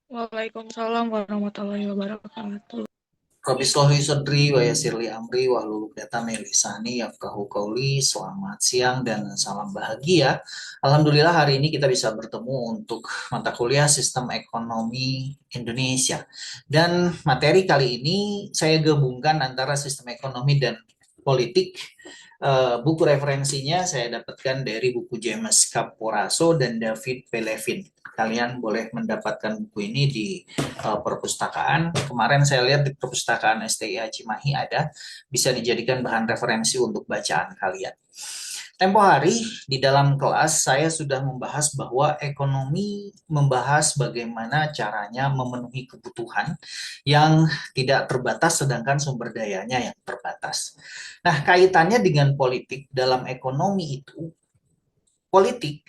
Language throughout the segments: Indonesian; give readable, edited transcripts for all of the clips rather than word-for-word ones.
Waalaikumsalam warahmatullahi wabarakatuh. Robislohi Sodri, Wayasirli Amri, Wahlul Uqdatan min lisani yafqahu qauli. Selamat siang dan salam bahagia. Alhamdulillah hari ini kita bisa bertemu untuk mata kuliah Sistem Ekonomi Indonesia. Dan materi kali ini saya gabungkan antara sistem ekonomi dan politik. Buku referensinya saya dapatkan dari buku James Caporaso dan David Pelevin. Kalian boleh mendapatkan buku ini di perpustakaan. Kemarin saya lihat di perpustakaan STIA Cimahi ada, bisa dijadikan bahan referensi untuk bacaan kalian. Tempo hari di dalam kelas saya sudah membahas bahwa ekonomi membahas bagaimana caranya memenuhi kebutuhan yang tidak terbatas sedangkan sumber dayanya yang terbatas. Nah, kaitannya dengan politik dalam ekonomi itu, politik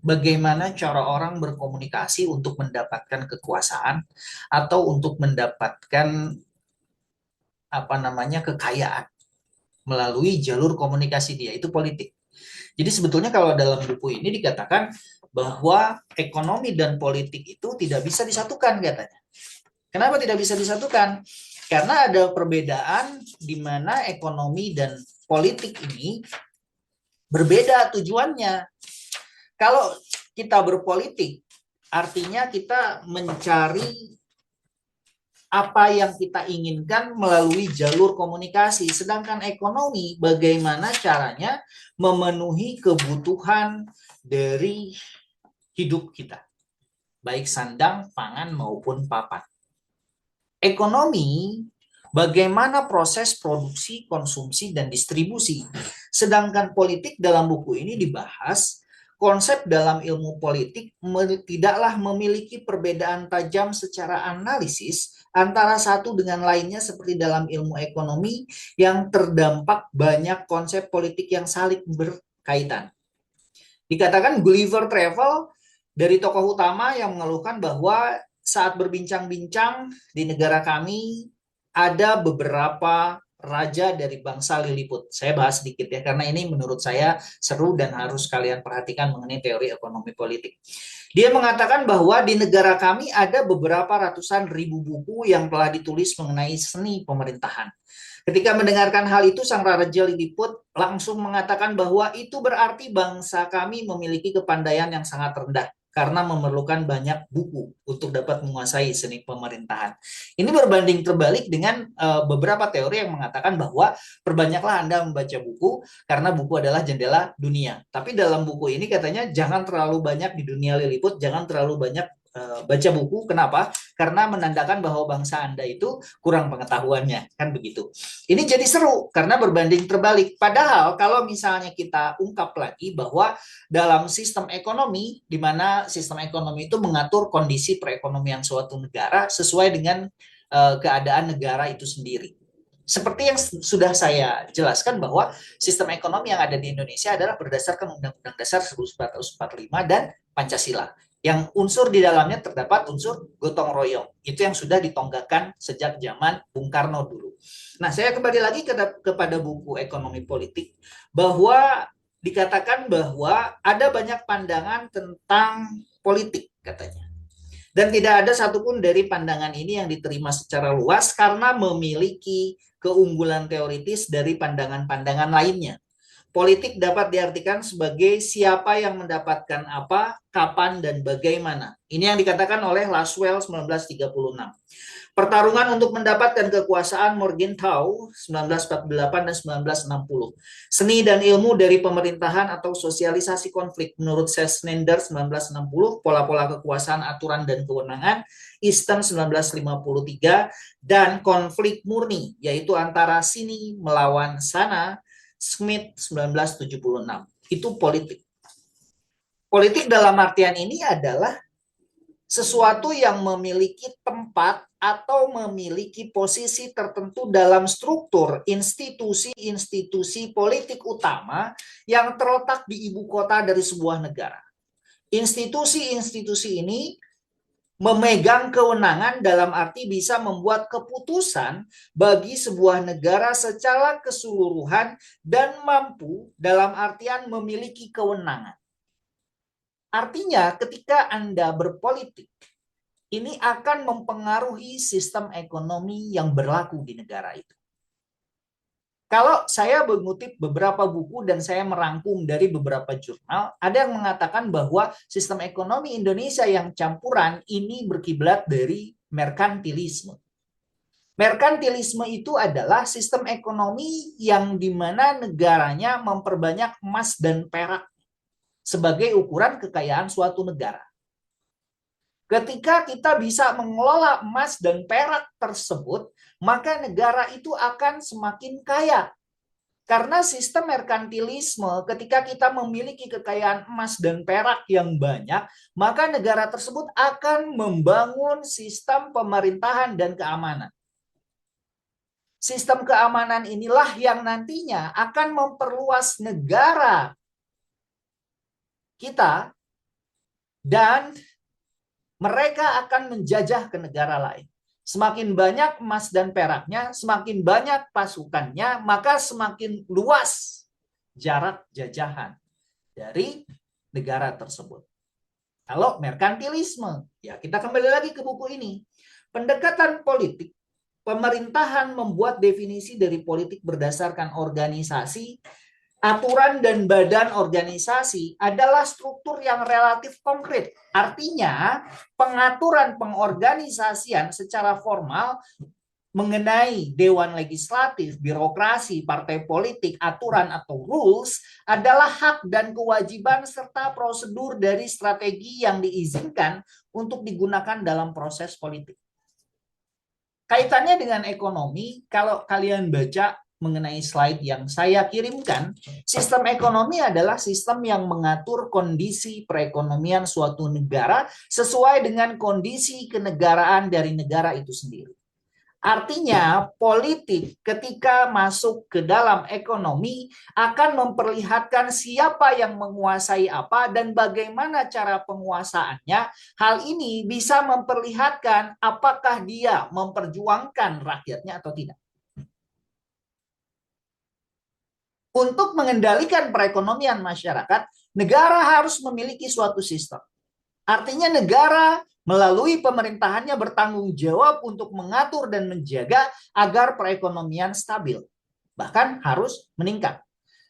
bagaimana cara orang berkomunikasi untuk mendapatkan kekuasaan atau untuk mendapatkan kekayaan melalui jalur komunikasi dia, itu politik. Jadi sebetulnya kalau dalam buku ini dikatakan bahwa ekonomi dan politik itu tidak bisa disatukan katanya. Kenapa tidak bisa disatukan? Karena ada perbedaan di mana ekonomi dan politik ini berbeda tujuannya. Kalau kita berpolitik, artinya kita mencari apa yang kita inginkan melalui jalur komunikasi. Sedangkan ekonomi, bagaimana caranya memenuhi kebutuhan dari hidup kita, baik sandang, pangan, maupun papan. Ekonomi, bagaimana proses produksi, konsumsi, dan distribusi. Sedangkan politik dalam buku ini dibahas konsep dalam ilmu politik tidaklah memiliki perbedaan tajam secara analisis antara satu dengan lainnya seperti dalam ilmu ekonomi yang terdampak banyak konsep politik yang saling berkaitan. Dikatakan Gulliver Travel dari tokoh utama yang mengeluhkan bahwa saat berbincang-bincang di negara kami ada beberapa raja dari bangsa Lilliput. Saya bahas sedikit ya, karena ini menurut saya seru dan harus kalian perhatikan mengenai teori ekonomi politik. Dia mengatakan bahwa di negara kami ada beberapa ratusan ribu buku yang telah ditulis mengenai seni pemerintahan. Ketika mendengarkan hal itu, Sang Raja Lilliput langsung mengatakan bahwa itu berarti bangsa kami memiliki kepandaian yang sangat rendah karena memerlukan banyak buku untuk dapat menguasai seni pemerintahan. Ini berbanding terbalik dengan beberapa teori yang mengatakan bahwa perbanyaklah Anda membaca buku karena buku adalah jendela dunia. Tapi dalam buku ini katanya jangan terlalu banyak di dunia Lilliput, jangan terlalu banyak baca buku. Kenapa? Karena menandakan bahwa bangsa Anda itu kurang pengetahuannya, kan begitu. Ini jadi seru karena berbanding terbalik. Padahal kalau misalnya kita ungkap lagi bahwa dalam sistem ekonomi, di mana sistem ekonomi itu mengatur kondisi perekonomian suatu negara sesuai dengan keadaan negara itu sendiri. Seperti yang sudah saya jelaskan bahwa sistem ekonomi yang ada di Indonesia adalah berdasarkan Undang-Undang Dasar 1945 dan Pancasila. Yang unsur di dalamnya terdapat unsur gotong royong. Itu yang sudah ditonggakkan sejak zaman Bung Karno dulu. Nah, saya kembali lagi kepada buku ekonomi politik, bahwa dikatakan bahwa ada banyak pandangan tentang politik katanya. Dan tidak ada satupun dari pandangan ini yang diterima secara luas karena memiliki keunggulan teoritis dari pandangan-pandangan lainnya. Politik dapat diartikan sebagai siapa yang mendapatkan apa, kapan, dan bagaimana. Ini yang dikatakan oleh Laswell 1936. Pertarungan untuk mendapatkan kekuasaan Morgenthau 1948 dan 1960. Seni dan ilmu dari pemerintahan atau sosialisasi konflik menurut Sesnander 1960, pola-pola kekuasaan, aturan, dan kewenangan Easton 1953, dan konflik murni yaitu antara sini melawan sana Smith 1976. Itu politik. Politik dalam artian ini adalah sesuatu yang memiliki tempat atau memiliki posisi tertentu dalam struktur institusi-institusi politik utama yang terletak di ibu kota dari sebuah negara. Institusi-institusi ini memegang kewenangan dalam arti bisa membuat keputusan bagi sebuah negara secara keseluruhan dan mampu dalam artian memiliki kewenangan. Artinya ketika Anda berpolitik, ini akan mempengaruhi sistem ekonomi yang berlaku di negara itu. Kalau saya mengutip beberapa buku dan saya merangkum dari beberapa jurnal, ada yang mengatakan bahwa sistem ekonomi Indonesia yang campuran ini berkiblat dari merkantilisme. Merkantilisme itu adalah sistem ekonomi yang di mana negaranya memperbanyak emas dan perak sebagai ukuran kekayaan suatu negara. Ketika kita bisa mengelola emas dan perak tersebut, maka negara itu akan semakin kaya. Karena sistem merkantilisme, ketika kita memiliki kekayaan emas dan perak yang banyak, maka negara tersebut akan membangun sistem pemerintahan dan keamanan. Sistem keamanan inilah yang nantinya akan memperluas negara kita dan mereka akan menjajah ke negara lain. Semakin banyak emas dan peraknya, semakin banyak pasukannya, maka semakin luas jarak jajahan dari negara tersebut. Kalau merkantilisme, ya kita kembali lagi ke buku ini. Pendekatan politik, pemerintahan membuat definisi dari politik berdasarkan organisasi, aturan dan badan organisasi adalah struktur yang relatif konkret. Artinya, pengaturan pengorganisasian secara formal mengenai dewan legislatif, birokrasi, partai politik, aturan atau rules adalah hak dan kewajiban serta prosedur dari strategi yang diizinkan untuk digunakan dalam proses politik. Kaitannya dengan ekonomi, kalau kalian baca mengenai slide yang saya kirimkan, sistem ekonomi adalah sistem yang mengatur kondisi perekonomian suatu negara sesuai dengan kondisi kenegaraan dari negara itu sendiri. Artinya, politik ketika masuk ke dalam ekonomi akan memperlihatkan siapa yang menguasai apa dan bagaimana cara penguasaannya. Hal ini bisa memperlihatkan apakah dia memperjuangkan rakyatnya atau tidak. Untuk mengendalikan perekonomian masyarakat, negara harus memiliki suatu sistem. Artinya negara melalui pemerintahannya bertanggung jawab untuk mengatur dan menjaga agar perekonomian stabil. Bahkan harus meningkat.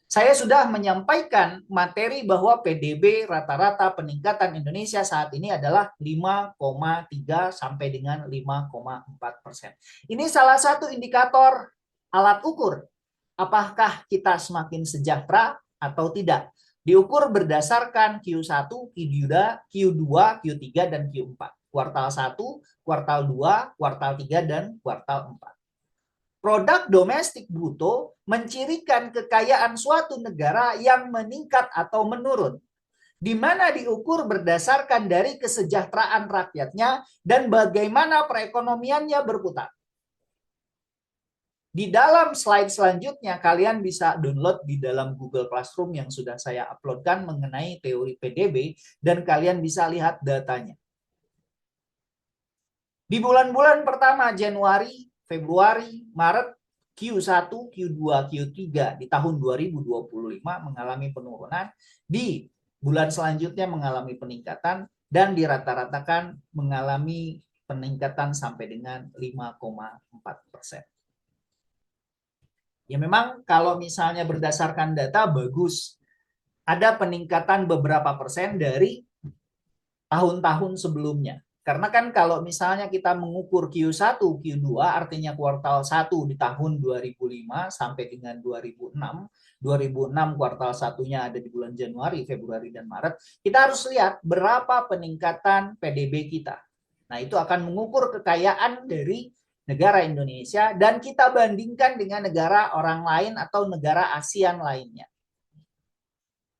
Saya sudah menyampaikan materi bahwa PDB rata-rata peningkatan Indonesia saat ini adalah 5,3 sampai dengan 5,4%. Ini salah satu indikator alat ukur. Apakah kita semakin sejahtera atau tidak? Diukur berdasarkan Q1, Q2, Q3, dan Q4. Kuartal 1, kuartal 2, kuartal 3, dan kuartal 4. Produk domestik bruto mencirikan kekayaan suatu negara yang meningkat atau menurun, di mana diukur berdasarkan dari kesejahteraan rakyatnya dan bagaimana perekonomiannya berputar. Di dalam slide selanjutnya, kalian bisa download di dalam Google Classroom yang sudah saya uploadkan mengenai teori PDB, dan kalian bisa lihat datanya. Di bulan-bulan pertama, Januari, Februari, Maret, Q1, Q2, Q3 di tahun 2025 mengalami penurunan, di bulan selanjutnya mengalami peningkatan, dan dirata-ratakan mengalami peningkatan sampai dengan 5,4%. Ya memang kalau misalnya berdasarkan data bagus, ada peningkatan beberapa persen dari tahun-tahun sebelumnya. Karena kan kalau misalnya kita mengukur Q1, Q2 artinya kuartal 1 di tahun 2005 sampai dengan 2006, 2006 kuartal 1-nya ada di bulan Januari, Februari, dan Maret, kita harus lihat berapa peningkatan PDB kita. Nah itu akan mengukur kekayaan dari negara Indonesia dan kita bandingkan dengan negara orang lain atau negara ASEAN lainnya.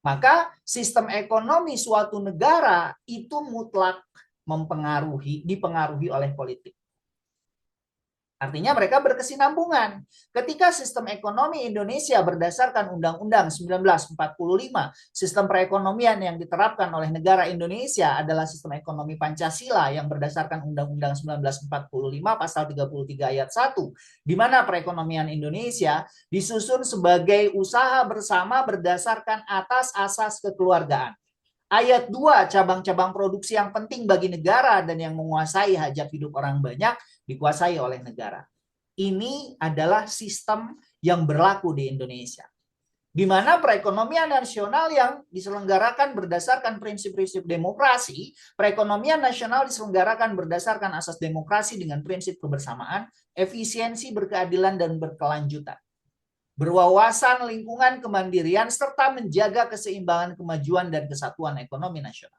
Maka sistem ekonomi suatu negara itu mutlak dipengaruhi oleh politik. Artinya mereka berkesinambungan. Ketika sistem ekonomi Indonesia berdasarkan Undang-Undang 1945, sistem perekonomian yang diterapkan oleh negara Indonesia adalah sistem ekonomi Pancasila yang berdasarkan Undang-Undang 1945 pasal 33 ayat 1, di mana perekonomian Indonesia disusun sebagai usaha bersama berdasarkan atas asas kekeluargaan. Ayat 2, cabang-cabang produksi yang penting bagi negara dan yang menguasai hajat hidup orang banyak dikuasai oleh negara. Ini adalah sistem yang berlaku di Indonesia, di mana perekonomian nasional yang diselenggarakan berdasarkan prinsip-prinsip demokrasi, perekonomian nasional diselenggarakan berdasarkan asas demokrasi dengan prinsip kebersamaan, efisiensi, berkeadilan, dan berkelanjutan. Berwawasan lingkungan kemandirian, serta menjaga keseimbangan kemajuan dan kesatuan ekonomi nasional.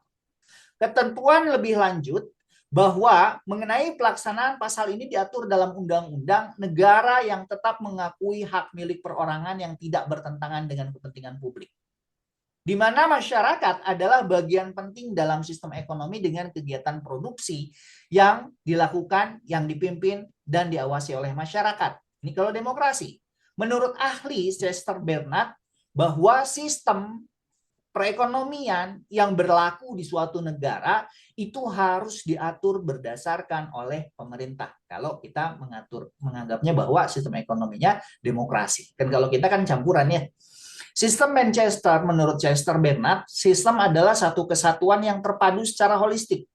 Ketentuan lebih lanjut bahwa mengenai pelaksanaan pasal ini diatur dalam undang-undang negara yang tetap mengakui hak milik perorangan yang tidak bertentangan dengan kepentingan publik, di mana masyarakat adalah bagian penting dalam sistem ekonomi dengan kegiatan produksi yang dilakukan, yang dipimpin, dan diawasi oleh masyarakat. Ini kalau demokrasi. Menurut ahli Chester Bernard, bahwa sistem perekonomian yang berlaku di suatu negara itu harus diatur berdasarkan oleh pemerintah. Kalau kita menganggapnya bahwa sistem ekonominya demokrasi. Kan kalau kita kan campuran ya. Sistem Manchester menurut Chester Bernard, sistem adalah satu kesatuan yang terpadu secara holistik,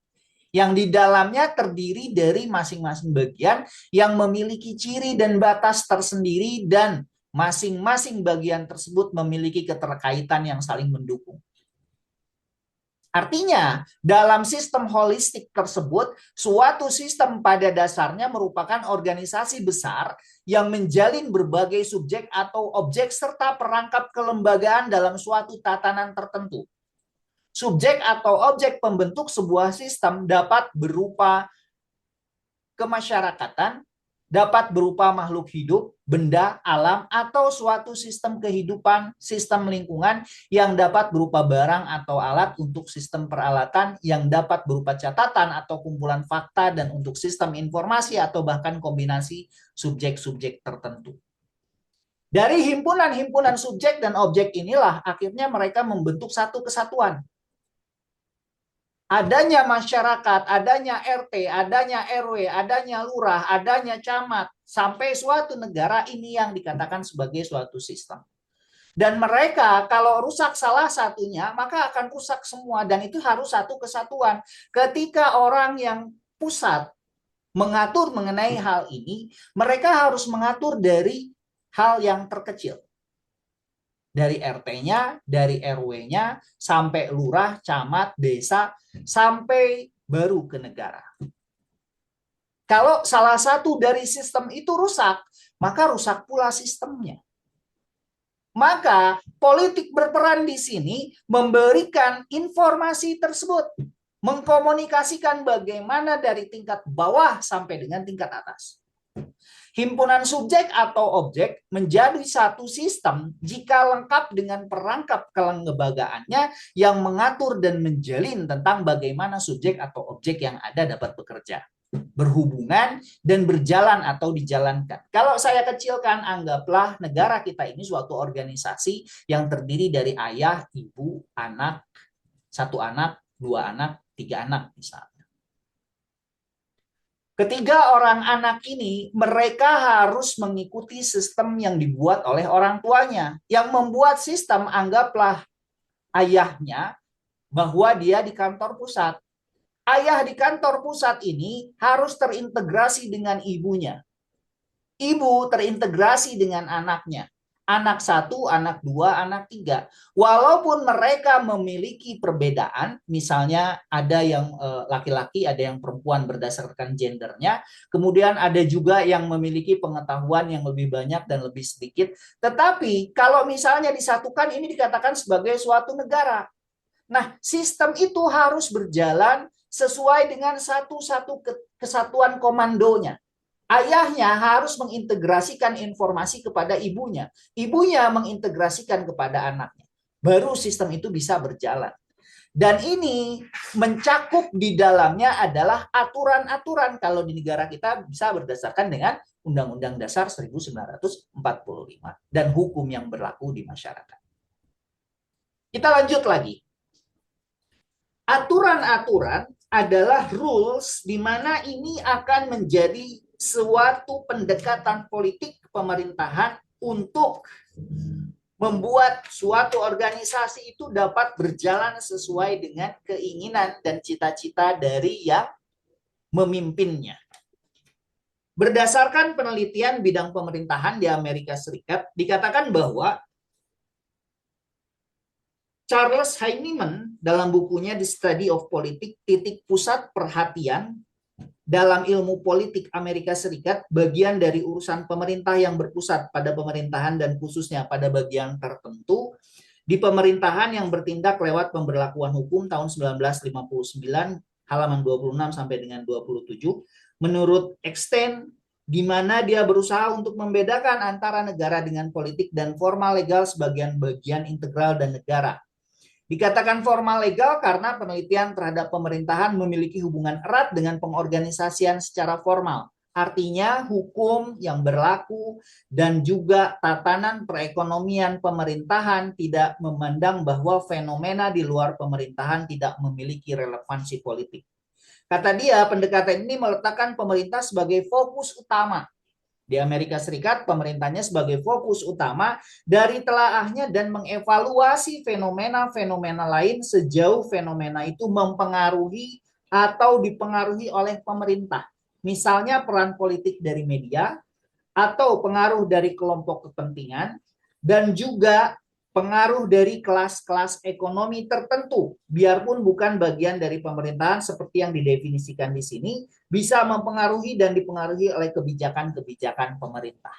yang di dalamnya terdiri dari masing-masing bagian yang memiliki ciri dan batas tersendiri, dan masing-masing bagian tersebut memiliki keterkaitan yang saling mendukung. Artinya, dalam sistem holistik tersebut, suatu sistem pada dasarnya merupakan organisasi besar yang menjalin berbagai subjek atau objek serta perangkap kelembagaan dalam suatu tatanan tertentu. Subjek atau objek pembentuk sebuah sistem dapat berupa kemasyarakatan, dapat berupa makhluk hidup, benda, alam, atau suatu sistem kehidupan, sistem lingkungan yang dapat berupa barang atau alat, untuk sistem peralatan yang dapat berupa catatan atau kumpulan fakta, dan untuk sistem informasi atau bahkan kombinasi subjek-subjek tertentu. Dari himpunan-himpunan subjek dan objek inilah akhirnya mereka membentuk satu kesatuan. Adanya masyarakat, adanya RT, adanya RW, adanya lurah, adanya camat, sampai suatu negara, ini yang dikatakan sebagai suatu sistem. Dan mereka kalau rusak salah satunya, maka akan rusak semua, dan itu harus satu kesatuan. Ketika orang yang pusat mengatur mengenai hal ini, mereka harus mengatur dari hal yang terkecil. Dari RT-nya, dari RW-nya, sampai lurah, camat, desa, sampai baru ke negara. Kalau salah satu dari sistem itu rusak, maka rusak pula sistemnya. Maka politik berperan di sini memberikan informasi tersebut, mengkomunikasikan bagaimana dari tingkat bawah sampai dengan tingkat atas. Himpunan subjek atau objek menjadi satu sistem jika lengkap dengan perangkap kelembagaannya yang mengatur dan menjalin tentang bagaimana subjek atau objek yang ada dapat bekerja, berhubungan, dan berjalan atau dijalankan. Kalau saya kecilkan, anggaplah negara kita ini suatu organisasi yang terdiri dari ayah, ibu, anak, satu anak, dua anak, tiga anak misalnya. Ketiga orang anak ini, mereka harus mengikuti sistem yang dibuat oleh orang tuanya. Yang membuat sistem, anggaplah ayahnya, bahwa dia di kantor pusat. Ayah di kantor pusat ini harus terintegrasi dengan ibunya. Ibu terintegrasi dengan anaknya. Anak satu, anak dua, anak tiga. Walaupun mereka memiliki perbedaan, misalnya ada yang laki-laki, ada yang perempuan berdasarkan gendernya, kemudian ada juga yang memiliki pengetahuan yang lebih banyak dan lebih sedikit. Tetapi kalau misalnya disatukan, ini dikatakan sebagai suatu negara. Nah, sistem itu harus berjalan sesuai dengan satu-satu kesatuan komandonya. Ayahnya harus mengintegrasikan informasi kepada ibunya. Ibunya mengintegrasikan kepada anaknya. Baru sistem itu bisa berjalan. Dan ini mencakup di dalamnya adalah aturan-aturan. Kalau di negara kita bisa berdasarkan dengan Undang-Undang Dasar 1945 dan hukum yang berlaku di masyarakat. Kita lanjut lagi. Aturan-aturan adalah rules di mana ini akan menjadi suatu pendekatan politik pemerintahan untuk membuat suatu organisasi itu dapat berjalan sesuai dengan keinginan dan cita-cita dari yang memimpinnya. Berdasarkan penelitian bidang pemerintahan di Amerika Serikat, dikatakan bahwa Charles Heinemann dalam bukunya The Study of Politics, titik pusat perhatian dalam ilmu politik Amerika Serikat, bagian dari urusan pemerintah yang berpusat pada pemerintahan dan khususnya pada bagian tertentu di pemerintahan yang bertindak lewat pemberlakuan hukum tahun 1959 halaman 26 sampai dengan 27 menurut Eckstein, di mana dia berusaha untuk membedakan antara negara dengan politik dan formal legal sebagian bagian integral dan negara. Dikatakan formal legal karena penelitian terhadap pemerintahan memiliki hubungan erat dengan pengorganisasian secara formal. Artinya hukum yang berlaku dan juga tatanan perekonomian pemerintahan tidak memandang bahwa fenomena di luar pemerintahan tidak memiliki relevansi politik. Kata dia, pendekatan ini meletakkan pemerintah sebagai fokus utama. Di Amerika Serikat, pemerintahnya sebagai fokus utama dari telaahnya dan mengevaluasi fenomena-fenomena lain sejauh fenomena itu mempengaruhi atau dipengaruhi oleh pemerintah. Misalnya peran politik dari media atau pengaruh dari kelompok kepentingan dan juga pengaruh dari kelas-kelas ekonomi tertentu, biarpun bukan bagian dari pemerintahan seperti yang didefinisikan di sini, bisa mempengaruhi dan dipengaruhi oleh kebijakan-kebijakan pemerintah.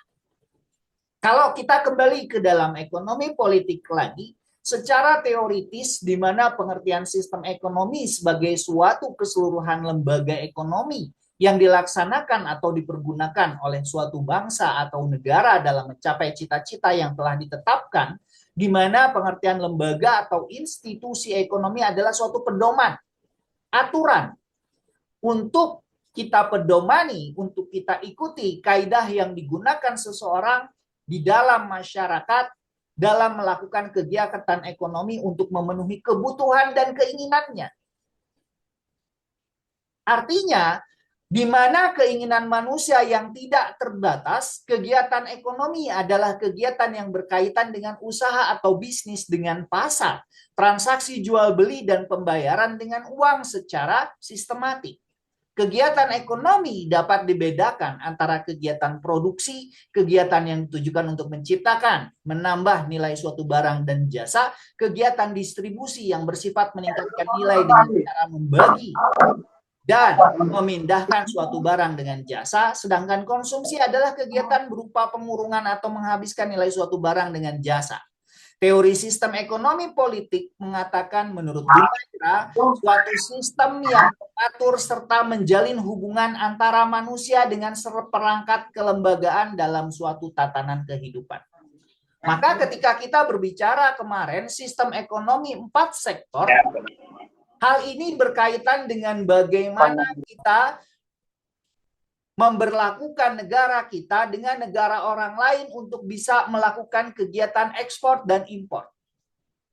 Kalau kita kembali ke dalam ekonomi politik lagi, secara teoritis di mana pengertian sistem ekonomi sebagai suatu keseluruhan lembaga ekonomi yang dilaksanakan atau dipergunakan oleh suatu bangsa atau negara dalam mencapai cita-cita yang telah ditetapkan, di mana pengertian lembaga atau institusi ekonomi adalah suatu pedoman, aturan untuk kita pedomani, untuk kita ikuti kaidah yang digunakan seseorang di dalam masyarakat dalam melakukan kegiatan ekonomi untuk memenuhi kebutuhan dan keinginannya. Artinya, di mana keinginan manusia yang tidak terbatas, kegiatan ekonomi adalah kegiatan yang berkaitan dengan usaha atau bisnis dengan pasar, transaksi jual beli dan pembayaran dengan uang secara sistematik. Kegiatan ekonomi dapat dibedakan antara kegiatan produksi, kegiatan yang ditujukan untuk menciptakan, menambah nilai suatu barang dan jasa, kegiatan distribusi yang bersifat meningkatkan nilai dengan cara membagi dan memindahkan suatu barang dengan jasa, sedangkan konsumsi adalah kegiatan berupa pengurungan atau menghabiskan nilai suatu barang dengan jasa. Teori sistem ekonomi politik mengatakan menurut Bimatra, suatu sistem yang mengatur serta menjalin hubungan antara manusia dengan seperangkat kelembagaan dalam suatu tatanan kehidupan. Maka ketika kita berbicara kemarin sistem ekonomi 4 sektor, hal ini berkaitan dengan bagaimana kita memberlakukan negara kita dengan negara orang lain untuk bisa melakukan kegiatan ekspor dan impor.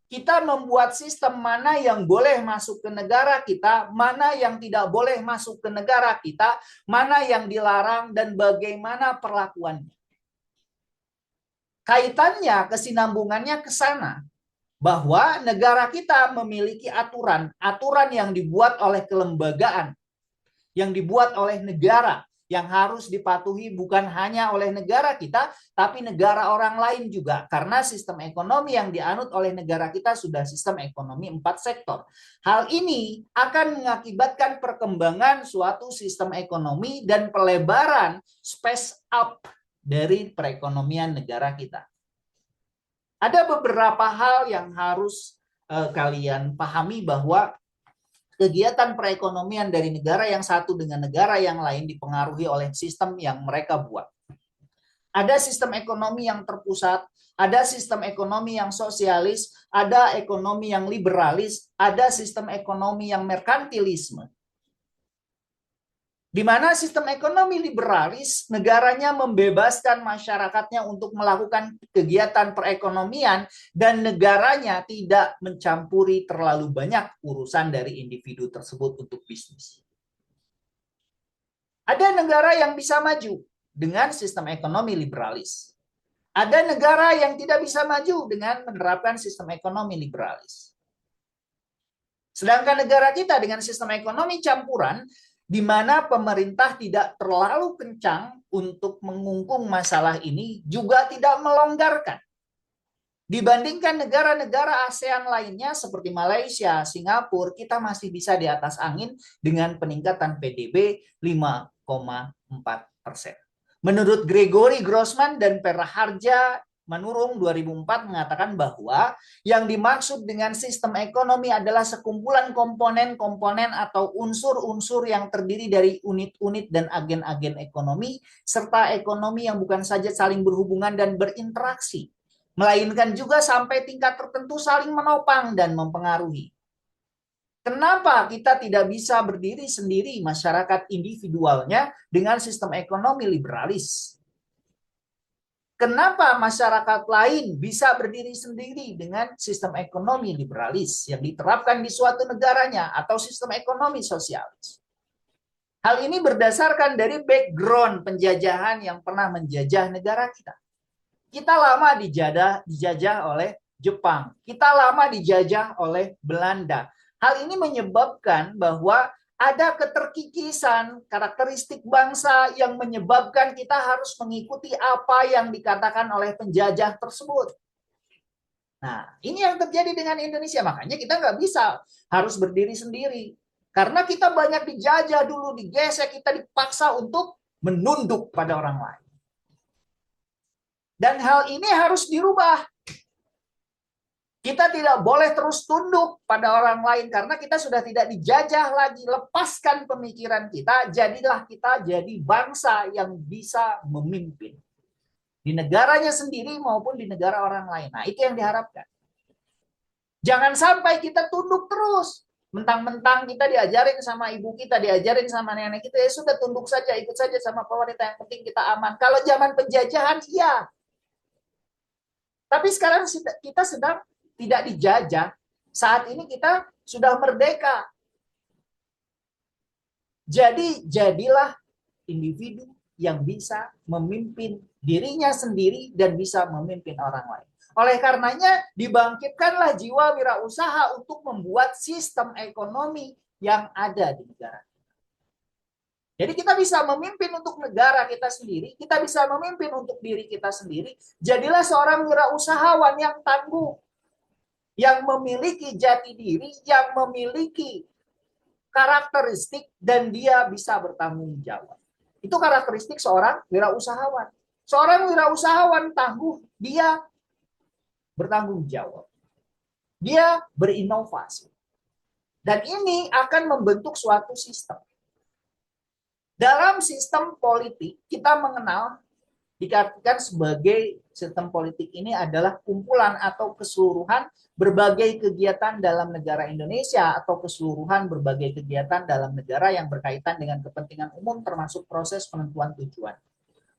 Kita membuat sistem mana yang boleh masuk ke negara kita, mana yang tidak boleh masuk ke negara kita, mana yang dilarang, dan bagaimana perlakuannya. Kaitannya, kesinambungannya ke sana. Bahwa negara kita memiliki aturan yang dibuat oleh kelembagaan, yang dibuat oleh negara, yang harus dipatuhi bukan hanya oleh negara kita, tapi negara orang lain juga. Karena sistem ekonomi yang dianut oleh negara kita sudah sistem ekonomi 4 sektor. Hal ini akan mengakibatkan perkembangan suatu sistem ekonomi dan pelebaran space up dari perekonomian negara kita. Ada beberapa hal yang harus kalian pahami bahwa kegiatan perekonomian dari negara yang satu dengan negara yang lain dipengaruhi oleh sistem yang mereka buat. Ada sistem ekonomi yang terpusat, ada sistem ekonomi yang sosialis, ada ekonomi yang liberalis, ada sistem ekonomi yang merkantilisme. Di mana sistem ekonomi liberalis, negaranya membebaskan masyarakatnya untuk melakukan kegiatan perekonomian dan negaranya tidak mencampuri terlalu banyak urusan dari individu tersebut untuk bisnis. Ada negara yang bisa maju dengan sistem ekonomi liberalis. Ada negara yang tidak bisa maju dengan menerapkan sistem ekonomi liberalis. Sedangkan negara kita dengan sistem ekonomi campuran, di mana pemerintah tidak terlalu kencang untuk mengungkung masalah ini, juga tidak melonggarkan. Dibandingkan negara-negara ASEAN lainnya seperti Malaysia, Singapura, kita masih bisa di atas angin dengan peningkatan PDB 5,4%. Menurut Gregory Grossman dan Peraharja Manurung 2004 mengatakan bahwa yang dimaksud dengan sistem ekonomi adalah sekumpulan komponen-komponen atau unsur-unsur yang terdiri dari unit-unit dan agen-agen ekonomi, serta ekonomi yang bukan saja saling berhubungan dan berinteraksi, melainkan juga sampai tingkat tertentu saling menopang dan mempengaruhi. Kenapa kita tidak bisa berdiri sendiri masyarakat individualnya dengan sistem ekonomi liberalis? Kenapa masyarakat lain bisa berdiri sendiri dengan sistem ekonomi liberalis yang diterapkan di suatu negaranya atau sistem ekonomi sosialis? Hal ini berdasarkan dari background penjajahan yang pernah menjajah negara kita. Kita lama dijajah oleh Jepang. Kita lama dijajah oleh Belanda. Hal ini menyebabkan bahwa ada keterkikisan karakteristik bangsa yang menyebabkan kita harus mengikuti apa yang dikatakan oleh penjajah tersebut. Nah, ini yang terjadi dengan Indonesia. Makanya kita nggak bisa harus berdiri sendiri. Karena kita banyak dijajah dulu, digesek, kita dipaksa untuk menunduk pada orang lain. Dan hal ini harus dirubah. Kita tidak boleh terus tunduk pada orang lain karena kita sudah tidak dijajah lagi. Lepaskan pemikiran kita, jadilah kita jadi bangsa yang bisa memimpin. Di negaranya sendiri maupun di negara orang lain. Nah, itu yang diharapkan. Jangan sampai kita tunduk terus. Mentang-mentang kita diajarin sama ibu kita, diajarin sama nenek kita, ya sudah tunduk saja, ikut saja sama pemerintah, yang penting kita aman. Kalau zaman penjajahan, iya. Tapi sekarang kita sedang tidak dijajah. Saat ini kita sudah merdeka. Jadi jadilah individu yang bisa memimpin dirinya sendiri dan bisa memimpin orang lain. Oleh karenanya dibangkitkanlah jiwa wirausaha untuk membuat sistem ekonomi yang ada di negara. Jadi kita bisa memimpin untuk negara kita sendiri, kita bisa memimpin untuk diri kita sendiri. Jadilah seorang wirausahawan yang tangguh, yang memiliki jati diri, yang memiliki karakteristik, dan dia bisa bertanggung jawab. Itu karakteristik seorang wirausahawan. Seorang wirausahawan tangguh, dia bertanggung jawab. Dia berinovasi. Dan ini akan membentuk suatu sistem. Dalam sistem politik, kita mengenal, dikatakan sebagai sistem politik ini adalah kumpulan atau keseluruhan berbagai kegiatan dalam negara Indonesia atau keseluruhan berbagai kegiatan dalam negara yang berkaitan dengan kepentingan umum termasuk proses penentuan tujuan.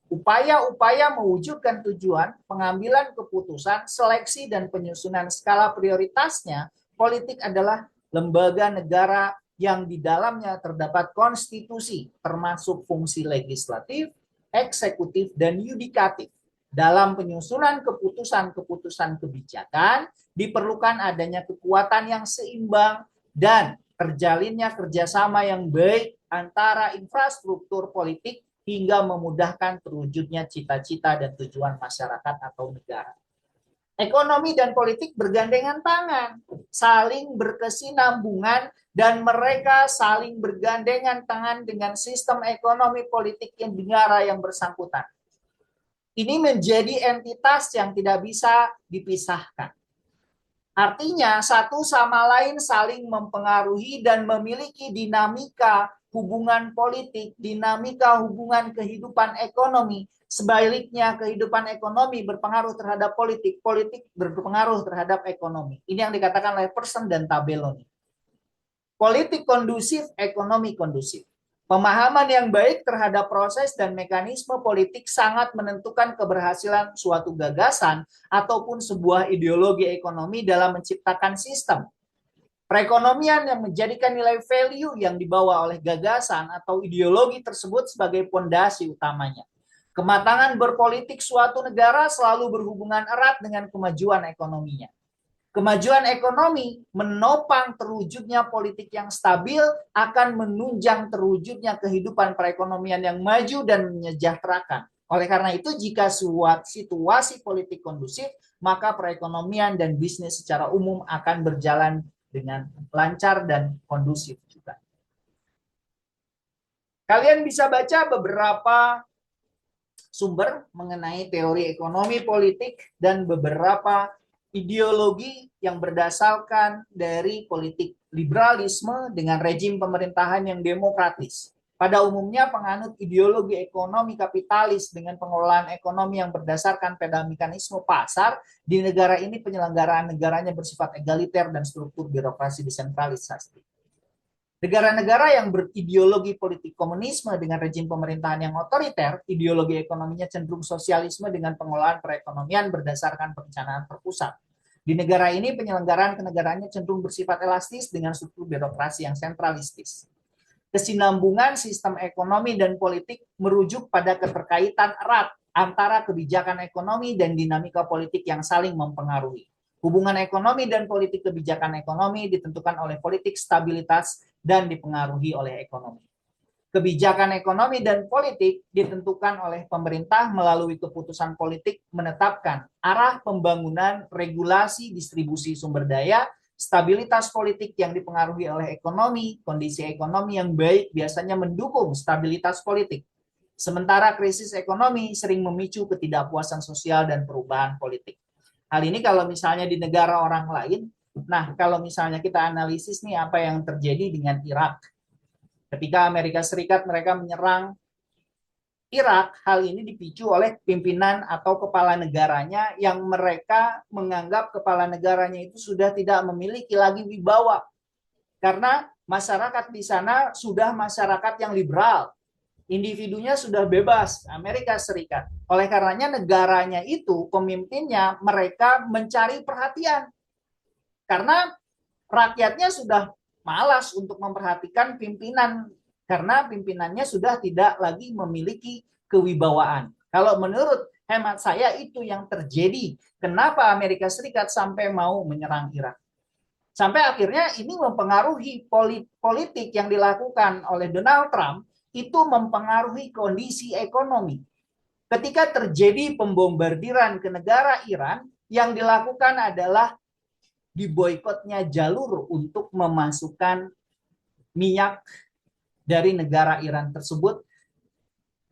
Upaya-upaya mewujudkan tujuan, pengambilan keputusan, seleksi dan penyusunan skala prioritasnya, politik adalah lembaga negara yang di dalamnya terdapat konstitusi termasuk fungsi legislatif, eksekutif, dan yudikatif. Dalam penyusunan keputusan-keputusan kebijakan, diperlukan adanya kekuatan yang seimbang dan terjalinnya kerjasama yang baik antara infrastruktur politik hingga memudahkan terwujudnya cita-cita dan tujuan masyarakat atau negara. Ekonomi dan politik bergandengan tangan, saling berkesinambungan, dan mereka saling bergandengan tangan dengan sistem ekonomi politik yang negara yang bersangkutan. Ini menjadi entitas yang tidak bisa dipisahkan. Artinya satu sama lain saling mempengaruhi dan memiliki dinamika hubungan politik, dinamika hubungan kehidupan ekonomi. Sebaliknya kehidupan ekonomi berpengaruh terhadap politik, politik berpengaruh terhadap ekonomi. Ini yang dikatakan oleh Pearson dan Tabelloni. Politik kondusif, ekonomi kondusif. Pemahaman yang baik terhadap proses dan mekanisme politik sangat menentukan keberhasilan suatu gagasan ataupun sebuah ideologi ekonomi dalam menciptakan sistem. Perekonomian yang menjadikan nilai value yang dibawa oleh gagasan atau ideologi tersebut sebagai fondasi utamanya. Kematangan berpolitik suatu negara selalu berhubungan erat dengan kemajuan ekonominya. Kemajuan ekonomi menopang terwujudnya politik yang stabil akan menunjang terwujudnya kehidupan perekonomian yang maju dan menyejahterakan. Oleh karena itu, jika situasi politik kondusif, maka perekonomian dan bisnis secara umum akan berjalan dengan lancar dan kondusif juga. Kalian bisa baca beberapa sumber mengenai teori ekonomi politik dan beberapa ideologi yang berdasarkan dari politik liberalisme dengan rejim pemerintahan yang demokratis. Pada umumnya penganut ideologi ekonomi kapitalis dengan pengelolaan ekonomi yang berdasarkan pada mekanisme pasar, di negara ini penyelenggaraan negaranya bersifat egaliter dan struktur birokrasi desentralisasi. Negara-negara yang berideologi politik komunisme dengan rejim pemerintahan yang otoriter, ideologi ekonominya cenderung sosialisme dengan pengelolaan perekonomian berdasarkan perencanaan terpusat. Di negara ini penyelenggaraan kenegaraannya cenderung bersifat elastis dengan struktur birokrasi yang sentralistis. Kesinambungan sistem ekonomi dan politik merujuk pada keterkaitan erat antara kebijakan ekonomi dan dinamika politik yang saling mempengaruhi. Hubungan ekonomi dan politik kebijakan ekonomi ditentukan oleh politik stabilitas dan dipengaruhi oleh ekonomi. Kebijakan ekonomi dan politik ditentukan oleh pemerintah melalui keputusan politik menetapkan arah pembangunan, regulasi, distribusi sumber daya, stabilitas politik yang dipengaruhi oleh ekonomi, kondisi ekonomi yang baik biasanya mendukung stabilitas politik. Sementara krisis ekonomi sering memicu ketidakpuasan sosial dan perubahan politik. Hal ini kalau misalnya di negara orang lain, nah kalau misalnya kita analisis nih apa yang terjadi dengan Irak. Ketika Amerika Serikat mereka menyerang Irak, hal ini dipicu oleh pimpinan atau kepala negaranya yang mereka menganggap kepala negaranya itu sudah tidak memiliki lagi wibawa. Karena masyarakat di sana sudah masyarakat yang liberal. Individunya sudah bebas, Amerika Serikat. Oleh karenanya negaranya itu, pemimpinnya, mereka mencari perhatian. Karena rakyatnya sudah malas untuk memperhatikan pimpinan, karena pimpinannya sudah tidak lagi memiliki kewibawaan. Kalau menurut hemat saya itu yang terjadi. Kenapa Amerika Serikat sampai mau menyerang Irak? Sampai akhirnya ini mempengaruhi politik yang dilakukan oleh Donald Trump, itu mempengaruhi kondisi ekonomi. Ketika terjadi pembombardiran ke negara Iran, yang dilakukan adalah diboikotnya jalur untuk memasukkan minyak dari negara Iran tersebut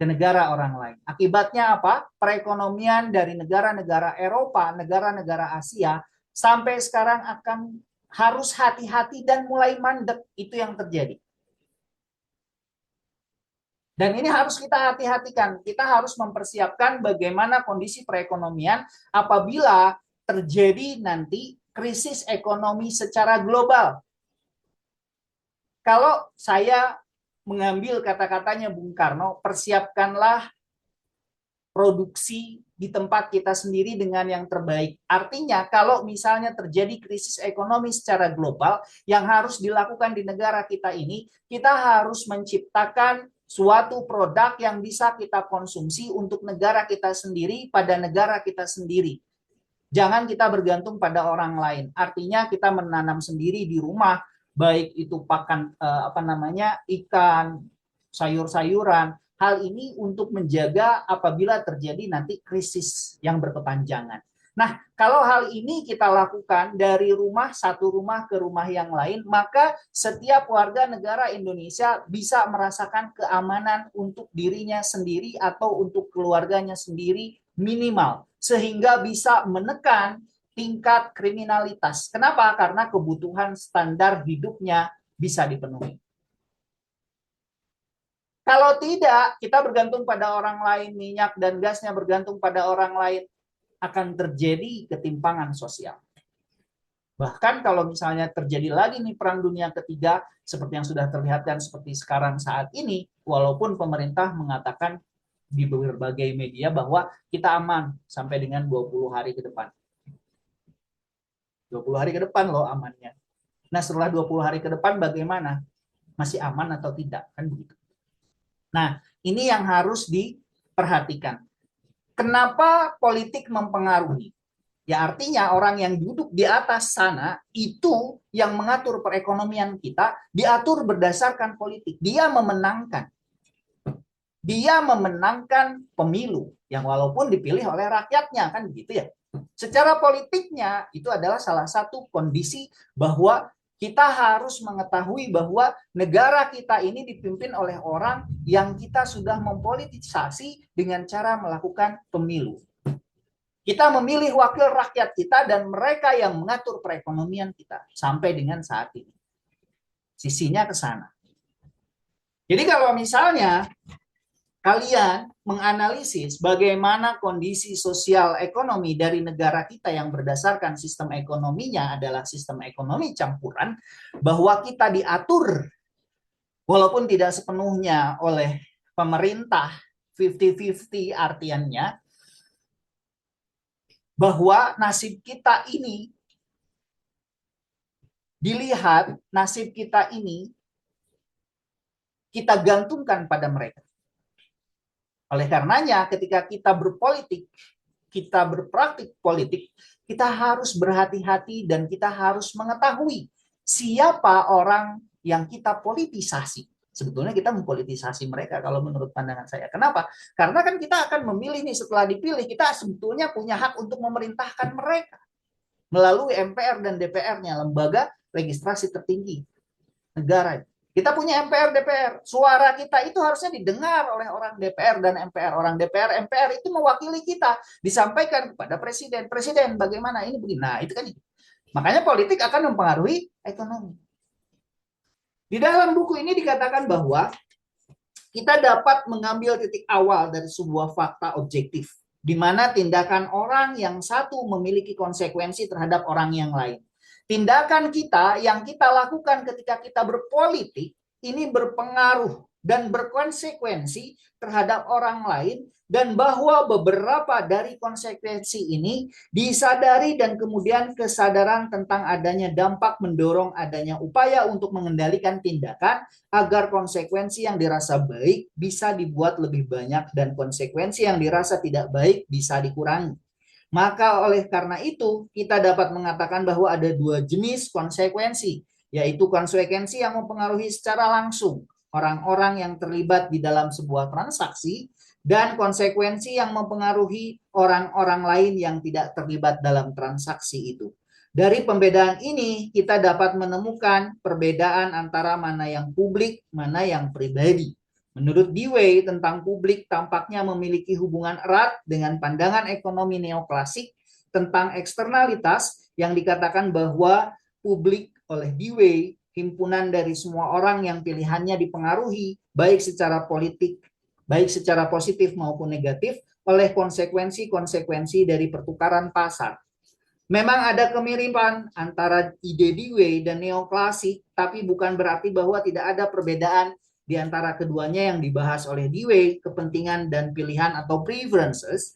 ke negara orang lain. Akibatnya apa? Perekonomian dari negara-negara Eropa, negara-negara Asia, sampai sekarang akan harus hati-hati dan mulai mandek. Itu yang terjadi. Dan ini harus kita hati-hatikan. Kita harus mempersiapkan bagaimana kondisi perekonomian apabila terjadi nanti krisis ekonomi secara global. Kalau saya mengambil kata-katanya Bung Karno, persiapkanlah produksi di tempat kita sendiri dengan yang terbaik. Artinya kalau misalnya terjadi krisis ekonomi secara global, yang harus dilakukan di negara kita ini, kita harus menciptakan suatu produk yang bisa kita konsumsi untuk negara kita sendiri pada negara kita sendiri. Jangan kita bergantung pada orang lain. Artinya kita menanam sendiri di rumah, baik itu pakan ikan, sayur-sayuran. Hal ini untuk menjaga apabila terjadi nanti krisis yang berkepanjangan. Nah, kalau hal ini kita lakukan dari satu rumah ke rumah yang lain, maka setiap warga negara Indonesia bisa merasakan keamanan untuk dirinya sendiri atau untuk keluarganya sendiri minimal, sehingga bisa menekan tingkat kriminalitas. Kenapa? Karena kebutuhan standar hidupnya bisa dipenuhi. Kalau tidak, kita bergantung pada orang lain, minyak dan gasnya bergantung pada orang lain, akan terjadi ketimpangan sosial. Bahkan kalau misalnya terjadi lagi nih Perang Dunia Ketiga, seperti yang sudah terlihat dan seperti sekarang saat ini, walaupun pemerintah mengatakan di berbagai media bahwa kita aman sampai dengan 20 hari ke depan. 20 hari ke depan loh amannya. Nah setelah 20 hari ke depan bagaimana? Masih aman atau tidak? Kan begitu. Nah ini yang harus perhatikan. Kenapa politik mempengaruhi? Ya artinya orang yang duduk di atas sana itu yang mengatur perekonomian kita, diatur berdasarkan politik. Dia memenangkan. Dia memenangkan pemilu yang walaupun dipilih oleh rakyatnya, kan begitu ya. Secara politiknya itu adalah salah satu kondisi bahwa kita harus mengetahui bahwa negara kita ini dipimpin oleh orang yang kita sudah mempolitisasi dengan cara melakukan pemilu. Kita memilih wakil rakyat kita dan mereka yang mengatur perekonomian kita sampai dengan saat ini. Sisinya ke sana. Jadi kalau misalnya kalian menganalisis bagaimana kondisi sosial ekonomi dari negara kita yang berdasarkan sistem ekonominya adalah sistem ekonomi campuran, bahwa kita diatur walaupun tidak sepenuhnya oleh pemerintah 50-50 artiannya, bahwa nasib kita ini dilihat, nasib kita ini kita gantungkan pada mereka. Oleh karenanya ketika kita berpolitik, kita berpraktik politik, kita harus berhati-hati dan kita harus mengetahui siapa orang yang kita politisasi. Sebetulnya kita mempolitisasi mereka kalau menurut pandangan saya. Kenapa? Karena kan kita akan memilih nih, setelah dipilih kita sebetulnya punya hak untuk memerintahkan mereka melalui MPR dan DPR-nya, lembaga legislasi tertinggi negara. Kita punya MPR, DPR. Suara kita itu harusnya didengar oleh orang DPR dan MPR. Orang DPR, MPR itu mewakili kita. Disampaikan kepada presiden. Presiden, bagaimana ini begini. Nah, itu kan. Makanya politik akan mempengaruhi ekonomi. Di dalam buku ini dikatakan bahwa kita dapat mengambil titik awal dari sebuah fakta objektif, di mana tindakan orang yang satu memiliki konsekuensi terhadap orang yang lain. Tindakan kita yang kita lakukan ketika kita berpolitik ini berpengaruh dan berkonsekuensi terhadap orang lain, dan bahwa beberapa dari konsekuensi ini disadari dan kemudian kesadaran tentang adanya dampak mendorong adanya upaya untuk mengendalikan tindakan agar konsekuensi yang dirasa baik bisa dibuat lebih banyak dan konsekuensi yang dirasa tidak baik bisa dikurangi. Maka oleh karena itu kita dapat mengatakan bahwa ada dua jenis konsekuensi, yaitu konsekuensi yang mempengaruhi secara langsung orang-orang yang terlibat di dalam sebuah transaksi dan konsekuensi yang mempengaruhi orang-orang lain yang tidak terlibat dalam transaksi itu. Dari pembedaan ini kita dapat menemukan perbedaan antara mana yang publik, mana yang pribadi. Menurut Dewey, tentang publik tampaknya memiliki hubungan erat dengan pandangan ekonomi neoklasik tentang eksternalitas yang dikatakan bahwa publik oleh Dewey, himpunan dari semua orang yang pilihannya dipengaruhi baik secara politik, baik secara positif maupun negatif oleh konsekuensi-konsekuensi dari pertukaran pasar. Memang ada kemiripan antara ide Dewey dan neoklasik, tapi bukan berarti bahwa tidak ada perbedaan di antara keduanya yang dibahas oleh Dewey, kepentingan dan pilihan atau preferences.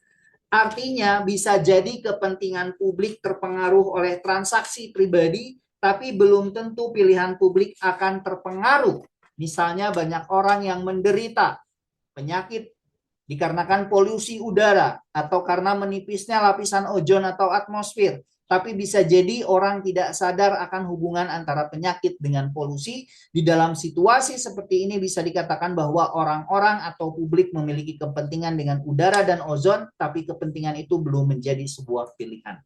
Artinya bisa jadi kepentingan publik terpengaruh oleh transaksi pribadi, tapi belum tentu pilihan publik akan terpengaruh. Misalnya banyak orang yang menderita penyakit dikarenakan polusi udara atau karena menipisnya lapisan ozon atau atmosfer. Tapi bisa jadi orang tidak sadar akan hubungan antara penyakit dengan polusi. Di dalam situasi seperti ini bisa dikatakan bahwa orang-orang atau publik memiliki kepentingan dengan udara dan ozon, tapi kepentingan itu belum menjadi sebuah pilihan.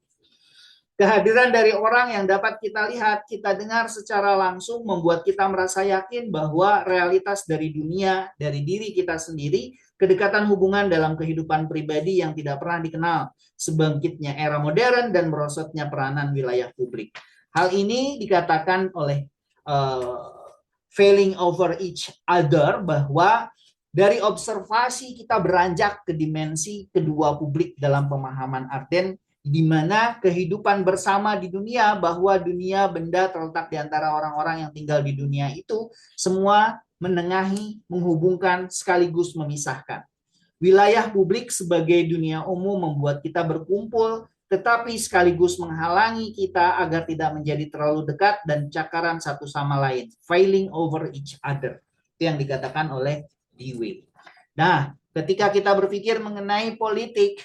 Kehadiran dari orang yang dapat kita lihat, kita dengar secara langsung membuat kita merasa yakin bahwa realitas dari dunia, dari diri kita sendiri, kedekatan hubungan dalam kehidupan pribadi yang tidak pernah dikenal, sebangkitnya era modern dan merosotnya peranan wilayah publik. Hal ini dikatakan oleh failing over each other, bahwa dari observasi kita beranjak ke dimensi kedua publik dalam pemahaman Arden, di mana kehidupan bersama di dunia, bahwa dunia benda terletak di antara orang-orang yang tinggal di dunia itu, semua menengahi, menghubungkan, sekaligus memisahkan. Wilayah publik sebagai dunia umum membuat kita berkumpul, tetapi sekaligus menghalangi kita agar tidak menjadi terlalu dekat dan cakaran satu sama lain, failing over each other. Itu yang dikatakan oleh Dewey. Nah, Ketika kita berpikir mengenai politik,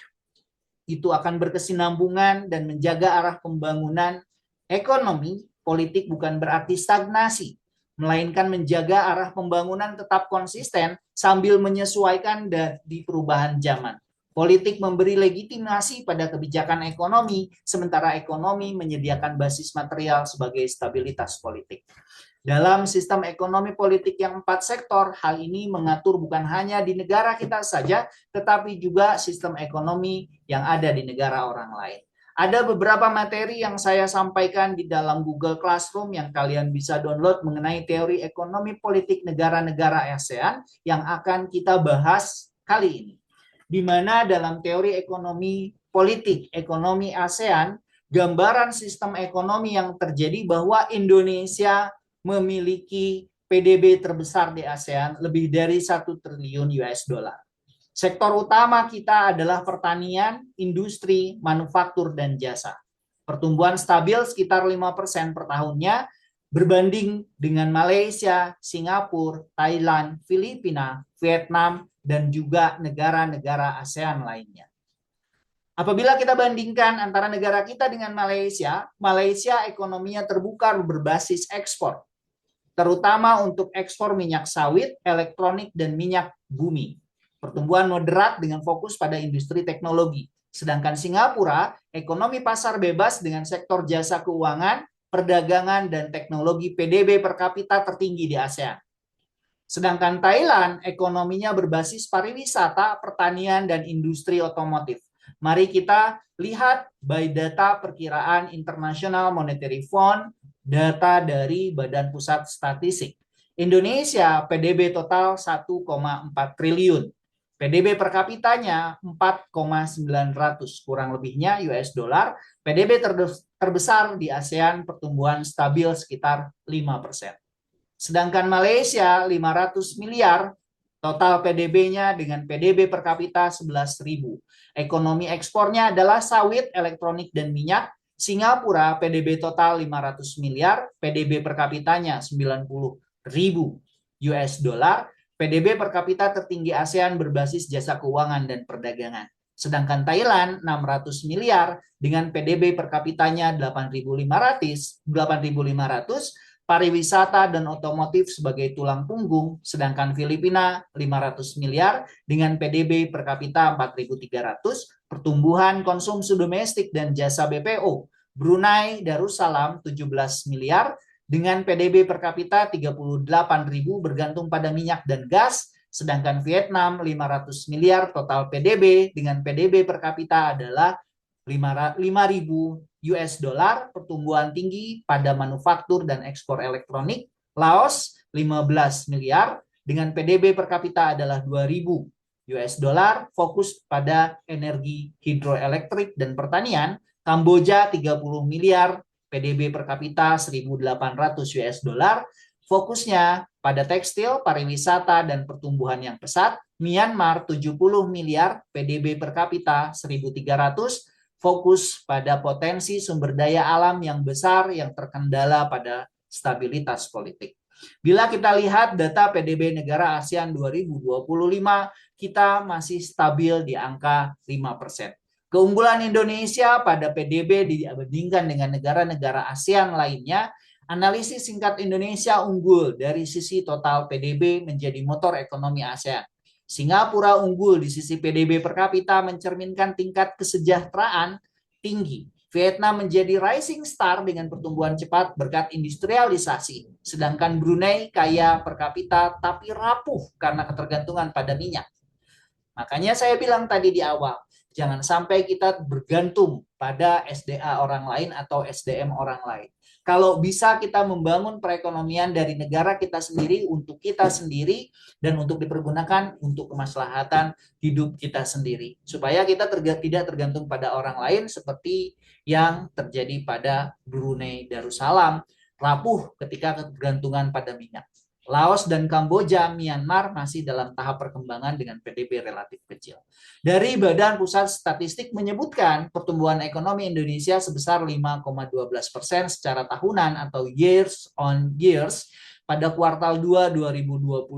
itu akan berkesinambungan dan menjaga arah pembangunan ekonomi. Politik bukan berarti stagnasi, melainkan menjaga arah pembangunan tetap konsisten sambil menyesuaikan dari perubahan zaman. Politik memberi legitimasi pada kebijakan ekonomi, sementara ekonomi menyediakan basis material sebagai stabilitas politik. Dalam sistem ekonomi politik yang 4 sektor, hal ini mengatur bukan hanya di negara kita saja, tetapi juga sistem ekonomi yang ada di negara orang lain. Ada beberapa materi yang saya sampaikan di dalam Google Classroom yang kalian bisa download mengenai teori ekonomi politik negara-negara ASEAN yang akan kita bahas kali ini. Di mana dalam teori ekonomi politik, ekonomi ASEAN, gambaran sistem ekonomi yang terjadi bahwa Indonesia memiliki PDB terbesar di ASEAN, lebih dari 1 triliun US dollar. Sektor utama kita adalah pertanian, industri, manufaktur, dan jasa. Pertumbuhan stabil sekitar 5% per tahunnya, berbanding dengan Malaysia, Singapura, Thailand, Filipina, Vietnam, dan juga negara-negara ASEAN lainnya. Apabila kita bandingkan antara negara kita dengan Malaysia, Malaysia ekonominya terbuka berbasis ekspor, terutama untuk ekspor minyak sawit, elektronik, dan minyak bumi. Pertumbuhan moderat dengan fokus pada industri teknologi. Sedangkan Singapura, ekonomi pasar bebas dengan sektor jasa keuangan, perdagangan, dan teknologi PDB per kapita tertinggi di ASEAN. Sedangkan Thailand, ekonominya berbasis pariwisata, pertanian, dan industri otomotif. Mari kita lihat by data perkiraan International Monetary Fund, data dari Badan Pusat Statistik. Indonesia PDB total 1,4 triliun. PDB per kapitanya 4,900, kurang lebihnya US dollar. PDB terbesar di ASEAN, pertumbuhan stabil sekitar 5%. Sedangkan Malaysia 500 miliar, total PDB-nya dengan PDB per kapita 11.000. Ekonomi ekspornya adalah sawit, elektronik, dan minyak. Singapura PDB total 500 miliar, PDB per kapitanya 90.000 US dollar. PDB per kapita tertinggi ASEAN berbasis jasa keuangan dan perdagangan. Sedangkan Thailand 600 miliar dengan PDB per kapitanya 8.500, pariwisata dan otomotif sebagai tulang punggung, sedangkan Filipina 500 miliar dengan PDB per kapita 4.300, pertumbuhan konsumsi domestik dan jasa BPO. Brunei Darussalam 17 miliar dengan PDB per kapita 38.000 bergantung pada minyak dan gas, sedangkan Vietnam 500 miliar total PDB dengan PDB per kapita adalah 5.000 US dollar, pertumbuhan tinggi pada manufaktur dan ekspor elektronik. Laos 15 miliar dengan PDB per kapita adalah 2.000 US dollar, fokus pada energi hidroelektrik dan pertanian. Kamboja 30 miliar, PDB per kapita 1.800 US dollar, fokusnya pada tekstil, pariwisata, dan pertumbuhan yang pesat. Myanmar 70 miliar, PDB per kapita 1.300, fokus pada potensi sumber daya alam yang besar yang terkendala pada stabilitas politik. Bila kita lihat data PDB negara ASEAN 2025, kita masih stabil di angka 5%. Keunggulan Indonesia pada PDB dibandingkan dengan negara-negara ASEAN lainnya, analisis singkat Indonesia unggul dari sisi total PDB menjadi motor ekonomi ASEAN. Singapura unggul di sisi PDB per kapita mencerminkan tingkat kesejahteraan tinggi. Vietnam menjadi rising star dengan pertumbuhan cepat berkat industrialisasi. Sedangkan Brunei kaya per kapita tapi rapuh karena ketergantungan pada minyak. Makanya saya bilang tadi di awal, jangan sampai kita bergantung pada SDA orang lain atau SDM orang lain. Kalau bisa kita membangun perekonomian dari negara kita sendiri untuk kita sendiri dan untuk dipergunakan untuk kemaslahatan hidup kita sendiri. Supaya kita tidak tergantung pada orang lain seperti yang terjadi pada Brunei Darussalam, rapuh ketika ketergantungan pada minyak. Laos dan Kamboja, Myanmar masih dalam tahap perkembangan dengan PDB relatif kecil. Dari Badan Pusat Statistik menyebutkan pertumbuhan ekonomi Indonesia sebesar 5,12% secara tahunan atau years on years Pada kuartal 2 2025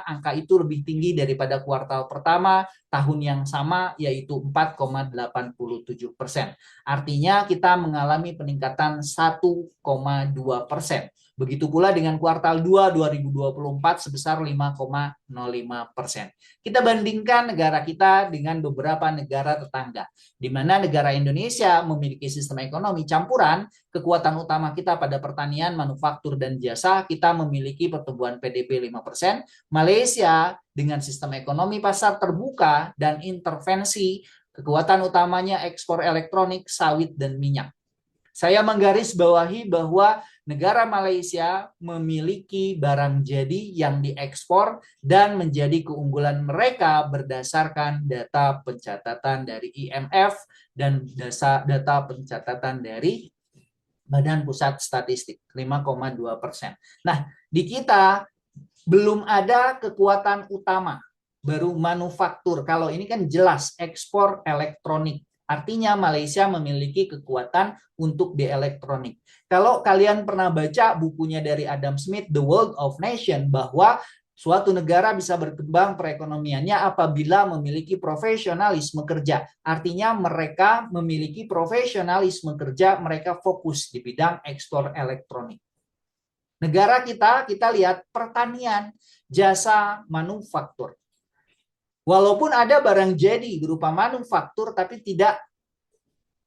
angka itu lebih tinggi daripada kuartal pertama tahun yang sama, yaitu 4,87%. Artinya kita mengalami peningkatan 1,2%. Begitu pula dengan kuartal 2 2024 sebesar 5,05%. Kita bandingkan negara kita dengan beberapa negara tetangga, di mana negara Indonesia memiliki sistem ekonomi campuran. Kekuatan utama kita pada pertanian, manufaktur, dan jasa. Kita memiliki pertumbuhan PDB 5%. Malaysia dengan sistem ekonomi pasar terbuka dan intervensi, kekuatan utamanya ekspor elektronik, sawit, dan minyak. Saya menggarisbawahi bahwa negara Malaysia memiliki barang jadi yang diekspor dan menjadi keunggulan mereka berdasarkan data pencatatan dari IMF dan data pencatatan dari Badan Pusat Statistik, 5,2%. Nah, di kita belum ada kekuatan utama, baru manufaktur. Kalau ini kan jelas ekspor elektronik. Artinya Malaysia memiliki kekuatan untuk di elektronik. Kalau kalian pernah baca bukunya dari Adam Smith, The World of Nation, bahwa suatu negara bisa berkembang perekonomiannya apabila memiliki profesionalisme kerja. Artinya mereka memiliki profesionalisme kerja, mereka fokus di bidang ekspor elektronik. Negara kita lihat pertanian, jasa, manufaktur. Walaupun ada barang jadi berupa manufaktur, tapi tidak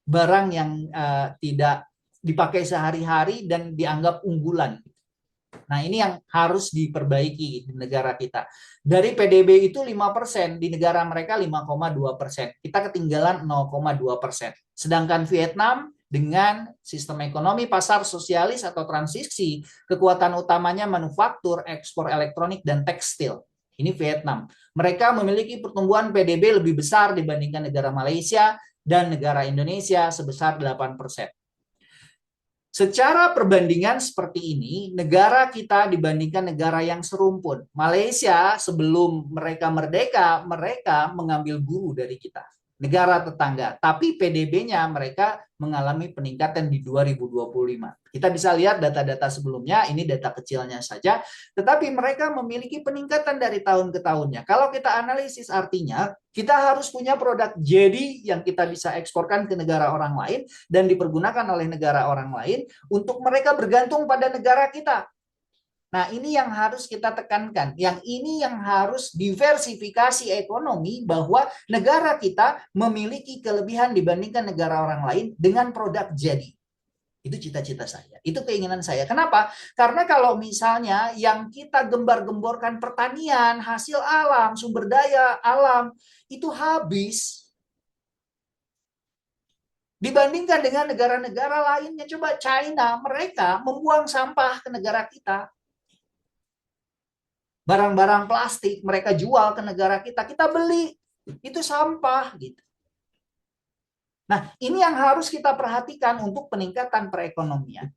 barang yang tidak dipakai sehari-hari dan dianggap unggulan. Nah, ini yang harus diperbaiki di negara kita. Dari PDB itu 5%, di negara mereka 5,2%. Kita ketinggalan 0,2%. Sedangkan Vietnam dengan sistem ekonomi pasar sosialis atau transisi, kekuatan utamanya manufaktur, ekspor elektronik, dan tekstil. Ini Vietnam. Mereka memiliki pertumbuhan PDB lebih besar dibandingkan negara Malaysia dan negara Indonesia sebesar 8%. Secara perbandingan seperti ini, negara kita dibandingkan negara yang serumpun. Malaysia sebelum mereka merdeka, mereka mengambil guru dari kita, negara tetangga. Tapi PDB-nya mereka mengalami peningkatan di 2025. Kita bisa lihat data-data sebelumnya, ini data kecilnya saja, tetapi mereka memiliki peningkatan dari tahun ke tahunnya. Kalau kita analisis artinya, kita harus punya produk jadi yang kita bisa eksporkan ke negara orang lain dan dipergunakan oleh negara orang lain untuk mereka bergantung pada negara kita. Nah, ini yang harus kita tekankan. Yang ini yang harus diversifikasi ekonomi, bahwa negara kita memiliki kelebihan dibandingkan negara orang lain dengan produk jadi. Itu cita-cita saya. Itu keinginan saya. Kenapa? Karena kalau misalnya yang kita gembar-gemborkan pertanian, hasil alam, sumber daya alam, itu habis. Dibandingkan dengan negara-negara lainnya. Coba China, mereka membuang sampah ke negara kita. Barang-barang plastik mereka jual ke negara kita, kita beli, itu sampah gitu. Nah, ini yang harus kita perhatikan untuk peningkatan perekonomian.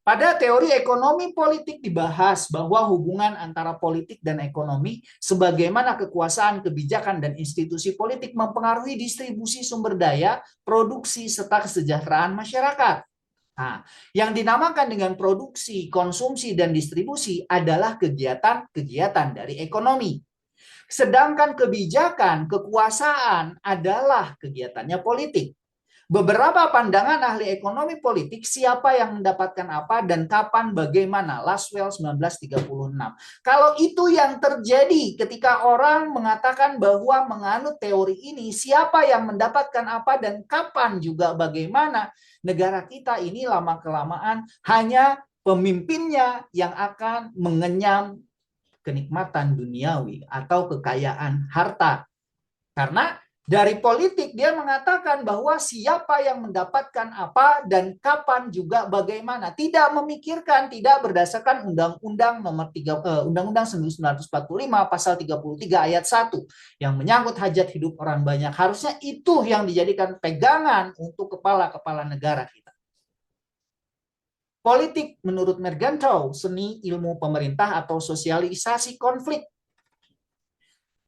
Pada teori ekonomi politik dibahas bahwa hubungan antara politik dan ekonomi, sebagaimana kekuasaan, kebijakan, dan institusi politik mempengaruhi distribusi sumber daya, produksi, serta kesejahteraan masyarakat. Nah, yang dinamakan dengan produksi, konsumsi, dan distribusi adalah kegiatan-kegiatan dari ekonomi. Sedangkan kebijakan, kekuasaan adalah kegiatannya politik. Beberapa pandangan ahli ekonomi politik, siapa yang mendapatkan apa dan kapan bagaimana, Laswell 1936. Kalau itu yang terjadi ketika orang mengatakan bahwa menganut teori ini, siapa yang mendapatkan apa dan kapan juga bagaimana, negara kita ini lama-kelamaan hanya pemimpinnya yang akan mengenyam kenikmatan duniawi atau kekayaan harta. Karena dari politik dia mengatakan bahwa siapa yang mendapatkan apa dan kapan juga bagaimana, tidak memikirkan, tidak berdasarkan Undang-Undang nomor 3 Undang-Undang 1945 pasal 33 ayat 1 yang menyangkut hajat hidup orang banyak. Harusnya itu yang dijadikan pegangan untuk kepala-kepala negara kita. Politik menurut Mergenthaw, seni ilmu pemerintah atau sosialisasi konflik.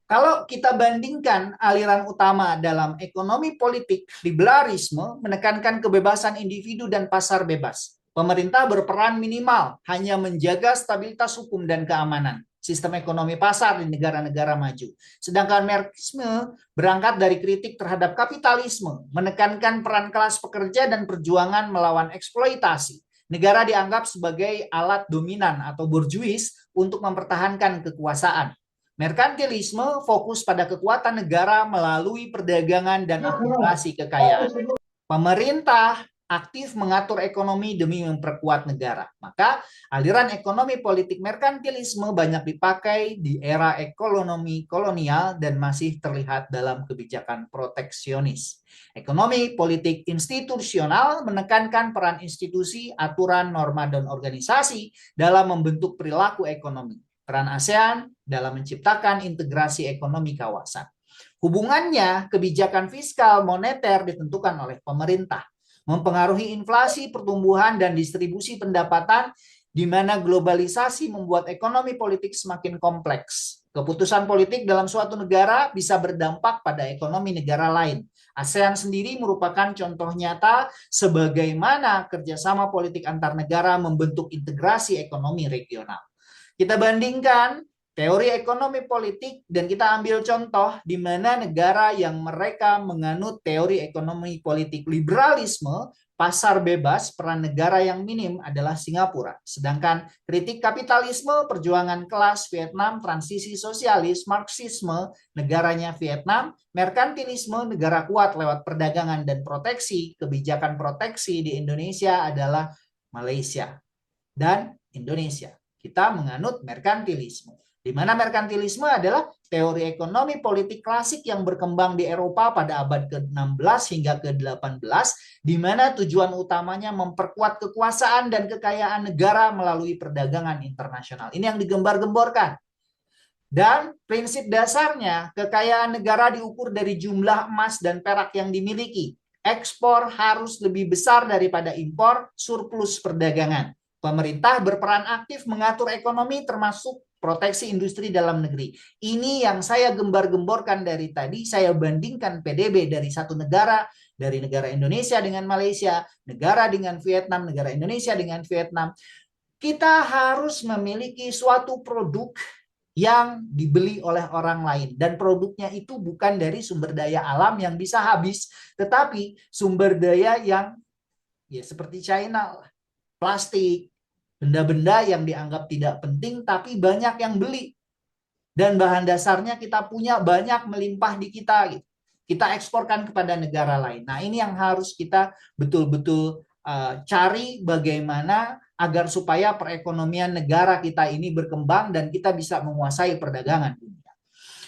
Kalau kita bandingkan aliran utama dalam ekonomi politik, liberalisme menekankan kebebasan individu dan pasar bebas. Pemerintah berperan minimal hanya menjaga stabilitas hukum dan keamanan sistem ekonomi pasar di negara-negara maju. Sedangkan Marxisme berangkat dari kritik terhadap kapitalisme, menekankan peran kelas pekerja dan perjuangan melawan eksploitasi. Negara dianggap sebagai alat dominan atau bourgeois untuk mempertahankan kekuasaan. Merkantilisme fokus pada kekuatan negara melalui perdagangan dan akumulasi kekayaan. Pemerintah aktif mengatur ekonomi demi memperkuat negara. Maka aliran ekonomi politik merkantilisme banyak dipakai di era ekonomi kolonial dan masih terlihat dalam kebijakan proteksionis. Ekonomi politik institusional menekankan peran institusi, aturan, norma, dan organisasi dalam membentuk perilaku ekonomi. Peran ASEAN dalam menciptakan integrasi ekonomi kawasan. Hubungannya, kebijakan fiskal moneter ditentukan oleh pemerintah, mempengaruhi inflasi, pertumbuhan, dan distribusi pendapatan, di mana globalisasi membuat ekonomi politik semakin kompleks. Keputusan politik dalam suatu negara bisa berdampak pada ekonomi negara lain. ASEAN sendiri merupakan contoh nyata sebagaimana kerjasama politik antar negara membentuk integrasi ekonomi regional. Kita bandingkan teori ekonomi politik dan kita ambil contoh di mana negara yang mereka menganut teori ekonomi politik liberalisme, pasar bebas, peran negara yang minim adalah Singapura. Sedangkan kritik kapitalisme, perjuangan kelas Vietnam, transisi sosialis, Marxisme, negaranya Vietnam, merkantilisme, negara kuat lewat perdagangan dan proteksi, kebijakan proteksi di Indonesia adalah Malaysia dan Indonesia. Kita menganut merkantilisme. Di mana merkantilisme adalah teori ekonomi politik klasik yang berkembang di Eropa pada abad ke-16 hingga ke-18, di mana tujuan utamanya memperkuat kekuasaan dan kekayaan negara melalui perdagangan internasional. Ini yang digembar-gemborkan. Dan prinsip dasarnya, kekayaan negara diukur dari jumlah emas dan perak yang dimiliki. Ekspor harus lebih besar daripada impor, surplus perdagangan. Pemerintah berperan aktif mengatur ekonomi termasuk proteksi industri dalam negeri. Ini yang saya gembar-gemborkan dari tadi, saya bandingkan PDB dari satu negara, dari negara Indonesia dengan Malaysia, negara dengan Vietnam, negara Indonesia dengan Vietnam. Kita harus memiliki suatu produk yang dibeli oleh orang lain. Dan produknya itu bukan dari sumber daya alam yang bisa habis, tetapi sumber daya yang ya seperti China, plastik, benda-benda yang dianggap tidak penting tapi banyak yang beli. Dan bahan dasarnya kita punya banyak melimpah di kita gitu. Kita eksporkan kepada negara lain. Nah, ini yang harus kita betul-betul cari bagaimana agar supaya perekonomian negara kita ini berkembang dan kita bisa menguasai perdagangan dunia.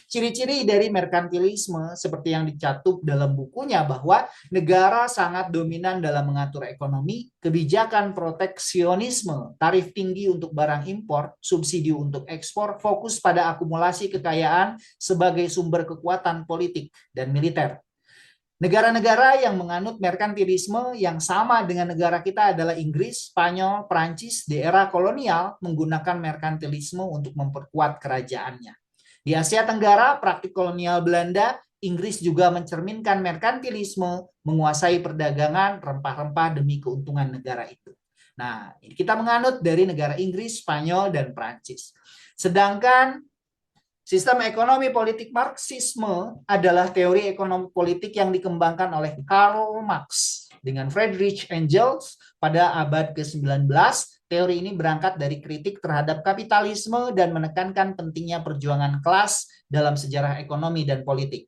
Ciri-ciri dari merkantilisme seperti yang dicatup dalam bukunya bahwa negara sangat dominan dalam mengatur ekonomi, kebijakan proteksionisme, tarif tinggi untuk barang impor, subsidi untuk ekspor, fokus pada akumulasi kekayaan sebagai sumber kekuatan politik dan militer. Negara-negara yang menganut merkantilisme yang sama dengan negara kita adalah Inggris, Spanyol, Prancis di era kolonial menggunakan merkantilisme untuk memperkuat kerajaannya. Di Asia Tenggara, praktik kolonial Belanda, Inggris juga mencerminkan merkantilisme, menguasai perdagangan rempah-rempah demi keuntungan negara itu. Nah, kita menganut dari negara Inggris, Spanyol, dan Prancis. Sedangkan sistem ekonomi politik Marxisme adalah teori ekonomi politik yang dikembangkan oleh Karl Marx dengan Friedrich Engels pada abad ke-19. Teori ini berangkat dari kritik terhadap kapitalisme dan menekankan pentingnya perjuangan kelas dalam sejarah ekonomi dan politik.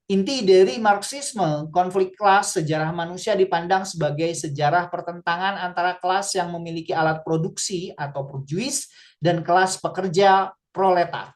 Inti dari Marxisme, konflik kelas sejarah manusia dipandang sebagai sejarah pertentangan antara kelas yang memiliki alat produksi atau bourgeois dan kelas pekerja proletar.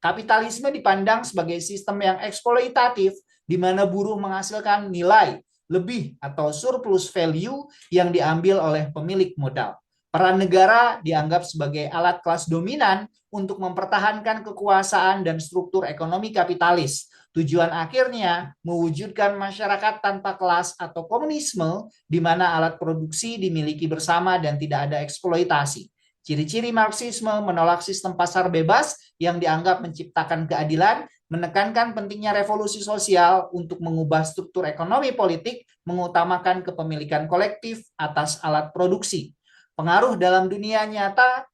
Kapitalisme dipandang sebagai sistem yang eksploitatif di mana buruh menghasilkan nilai lebih atau surplus value yang diambil oleh pemilik modal. Peran negara dianggap sebagai alat kelas dominan untuk mempertahankan kekuasaan dan struktur ekonomi kapitalis. Tujuan akhirnya mewujudkan masyarakat tanpa kelas atau komunisme di mana alat produksi dimiliki bersama dan tidak ada eksploitasi. Ciri-ciri Marxisme menolak sistem pasar bebas yang dianggap menciptakan keadilan menekankan pentingnya revolusi sosial untuk mengubah struktur ekonomi politik, mengutamakan kepemilikan kolektif atas alat produksi. Pengaruh dalam dunia nyata,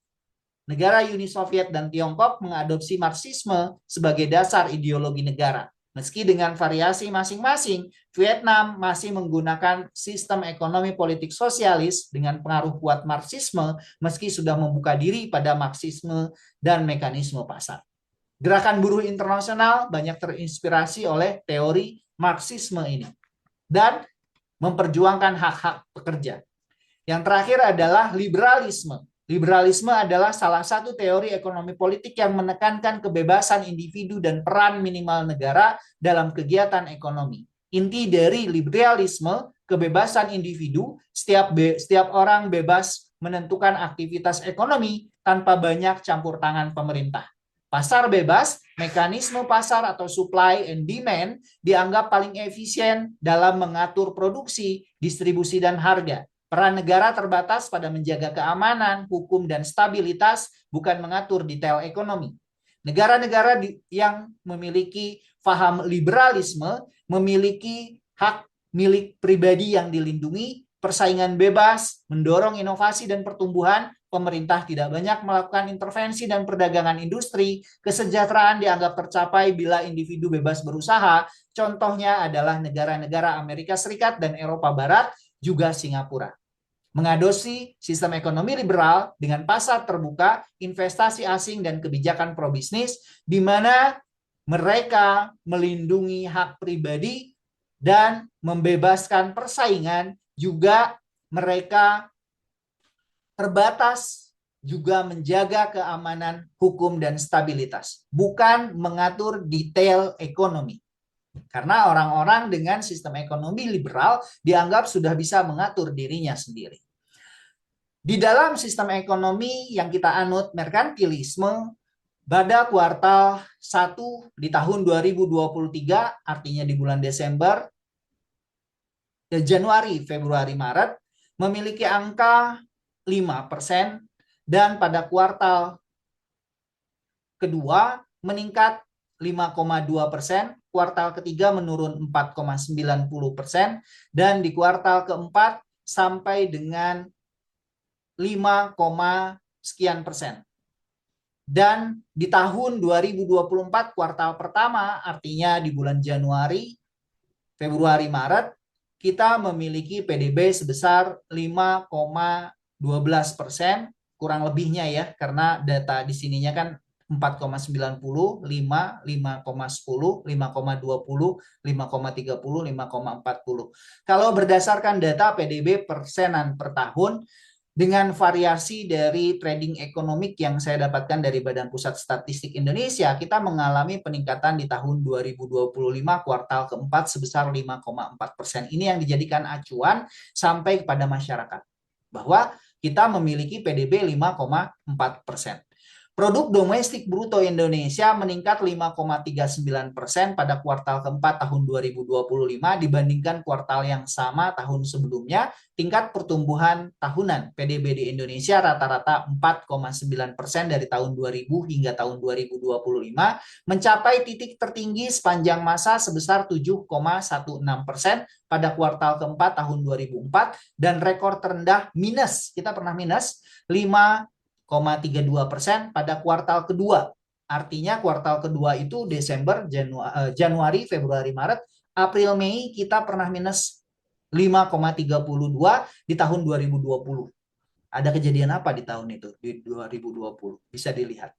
negara Uni Soviet dan Tiongkok mengadopsi Marxisme sebagai dasar ideologi negara. Meski dengan variasi masing-masing, Vietnam masih menggunakan sistem ekonomi politik sosialis dengan pengaruh kuat Marxisme meski sudah membuka diri pada Marxisme dan mekanisme pasar. Gerakan buruh internasional banyak terinspirasi oleh teori Marxisme ini dan memperjuangkan hak-hak pekerja. Yang terakhir adalah liberalisme. Liberalisme adalah salah satu teori ekonomi politik yang menekankan kebebasan individu dan peran minimal negara dalam kegiatan ekonomi. Inti dari liberalisme, kebebasan individu, setiap orang bebas menentukan aktivitas ekonomi tanpa banyak campur tangan pemerintah. Pasar bebas, mekanisme pasar atau supply and demand dianggap paling efisien dalam mengatur produksi, distribusi, dan harga. Peran negara terbatas pada menjaga keamanan, hukum, dan stabilitas, bukan mengatur detail ekonomi. Negara-negara yang memiliki paham liberalisme memiliki hak milik pribadi yang dilindungi, persaingan bebas, mendorong inovasi dan pertumbuhan, pemerintah tidak banyak melakukan intervensi dan perdagangan industri, kesejahteraan dianggap tercapai bila individu bebas berusaha. Contohnya adalah negara-negara Amerika Serikat dan Eropa Barat, juga Singapura. Mengadopsi sistem ekonomi liberal dengan pasar terbuka, investasi asing, dan kebijakan probisnis, di mana mereka melindungi hak pribadi dan membebaskan persaingan, juga mereka terbatas juga menjaga keamanan hukum dan stabilitas, bukan mengatur detail ekonomi. Karena orang-orang dengan sistem ekonomi liberal dianggap sudah bisa mengatur dirinya sendiri. Di dalam sistem ekonomi yang kita anut, merkantilisme, pada kuartal 1 di tahun 2023, artinya di bulan Desember, Januari, Februari, Maret, memiliki angka 5%, dan pada kuartal kedua meningkat 5,2%, kuartal ketiga menurun 4,90%, dan di kuartal keempat sampai dengan 5, sekian persen. Dan di tahun 2024 kuartal pertama, artinya di bulan Januari, Februari, Maret, kita memiliki PDB sebesar 5,12%, kurang lebihnya ya, karena data di sininya kan 4,90, 5, 5,10, 5,20, 5,30, 5,40. Kalau berdasarkan data PDB persenan per tahun, dengan variasi dari trading ekonomik yang saya dapatkan dari Badan Pusat Statistik Indonesia, kita mengalami peningkatan di tahun 2025 kuartal keempat sebesar 5,4%. Ini yang dijadikan acuan sampai kepada masyarakat, bahwa kita memiliki PDB 5,4%. Produk domestik bruto Indonesia meningkat 5,39% pada kuartal keempat tahun 2025 dibandingkan kuartal yang sama tahun sebelumnya. Tingkat pertumbuhan tahunan PDB di Indonesia rata-rata 4,9% dari tahun 2000 hingga tahun 2025, mencapai titik tertinggi sepanjang masa sebesar 7,16% pada kuartal keempat tahun 2004, dan rekor terendah minus, kita pernah minus 5,32% pada kuartal kedua. Artinya kuartal kedua itu Desember, Januari, Februari, Maret, April, Mei kita pernah minus 5,32 di tahun 2020. Ada kejadian apa di tahun itu, di 2020? Bisa dilihat.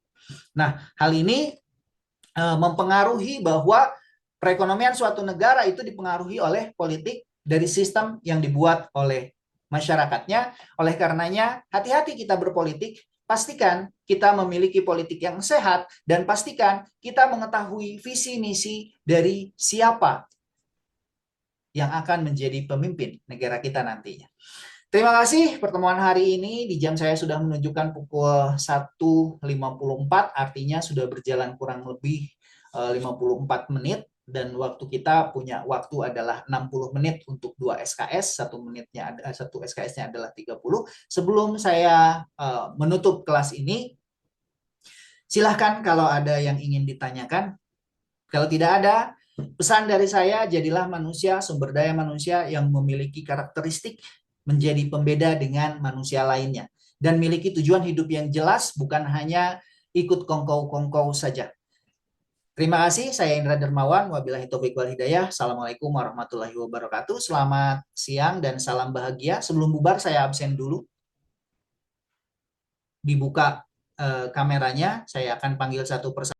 Nah, hal ini mempengaruhi bahwa perekonomian suatu negara itu dipengaruhi oleh politik dari sistem yang dibuat oleh masyarakatnya. Oleh karenanya, hati-hati kita berpolitik. Pastikan kita memiliki politik yang sehat, dan pastikan kita mengetahui visi misi dari siapa yang akan menjadi pemimpin negara kita nantinya. Terima kasih pertemuan hari ini. Di jam saya sudah menunjukkan pukul 1.54, artinya sudah berjalan kurang lebih 54 menit, dan waktu kita punya waktu adalah 60 menit untuk 2 SKS, satu SKS-nya adalah 30. Sebelum saya menutup kelas ini, silahkan kalau ada yang ingin ditanyakan. Kalau tidak ada, pesan dari saya, jadilah manusia, sumber daya manusia yang memiliki karakteristik menjadi pembeda dengan manusia lainnya. Dan miliki tujuan hidup yang jelas, bukan hanya ikut kongkow-kongkow saja. Terima kasih, saya Indra Dermawan. Wabillahi taufiq wal hidayah. Assalamualaikum warahmatullahi wabarakatuh. Selamat siang dan salam bahagia. Sebelum bubar, saya absen dulu. Dibuka kameranya, saya akan panggil satu persatu.